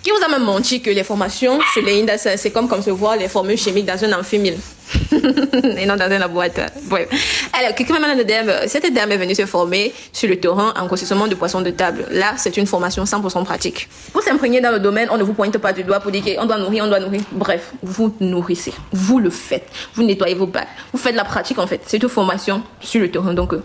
Qui vous a même menti que les formations chez les Indas, c'est comme se voir les formules chimiques dans un amphimile et non dans un laboratoire. Bref. Alors, quelqu'un m'a DM, cette dame est venue se former sur le torrent en grossissement de poissons de table. Là, c'est une formation 100% pratique. Pour s'imprégner dans le domaine, on ne vous pointe pas du doigt pour dire qu'on doit nourrir, on doit nourrir. Bref, vous nourrissez. Vous le faites. Vous nettoyez vos bacs. Vous faites la pratique en fait. C'est une formation sur le torrent. Donc,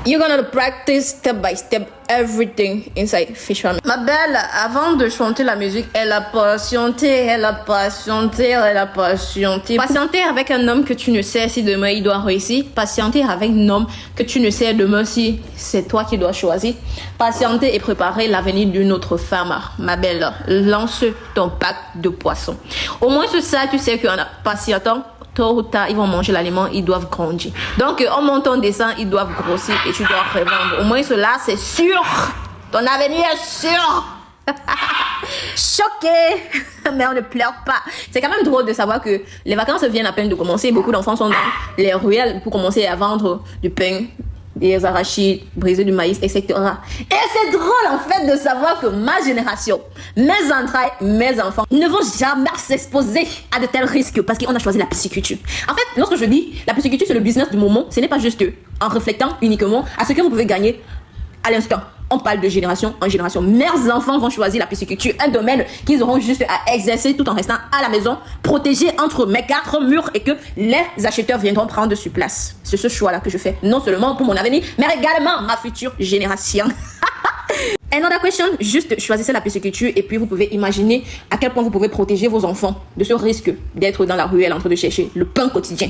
you're gonna practice step by step everything inside fish farming. Ma belle, avant de chanter la musique, elle a patienté, elle a patienté, elle a patienté. Patienter avec un homme que tu ne sais si demain il doit réussir. Patienter avec un homme que tu ne sais demain si c'est toi qui dois choisir. Patienter et préparer l'avenir d'une autre femme. Ma belle, lance ton pack de poissons. Au moins c'est ça, tu sais qu'en patientant, tôt ou tard, ils vont manger l'aliment, ils doivent grandir. Donc, en montant, descend, ils doivent grossir et tu dois revendre. Au moins, cela, c'est sûr. Ton avenir est sûr. Choqué. Mais on ne pleure pas. C'est quand même drôle de savoir que les vacances viennent à peine de commencer. Beaucoup d'enfants sont dans les ruelles pour commencer à vendre du pain, des arachides, briser du maïs, etc. Et c'est drôle en fait de savoir que ma génération, mes entrailles, mes enfants ne vont jamais s'exposer à de tels risques parce qu'on a choisi la pisciculture. En fait, lorsque je dis la pisciculture c'est le business du moment, ce n'est pas juste en réfléchissant uniquement à ce que vous pouvez gagner à l'instant. On parle de génération en génération. Mes enfants vont choisir la pisciculture, un domaine qu'ils auront juste à exercer tout en restant à la maison, protégés entre mes 4 murs et que les acheteurs viendront prendre sur place. C'est ce choix-là que je fais, non seulement pour mon avenir, mais également ma future génération. Another question, juste choisissez la pisciculture et puis vous pouvez imaginer à quel point vous pouvez protéger vos enfants de ce risque d'être dans la ruelle en train de chercher le pain quotidien.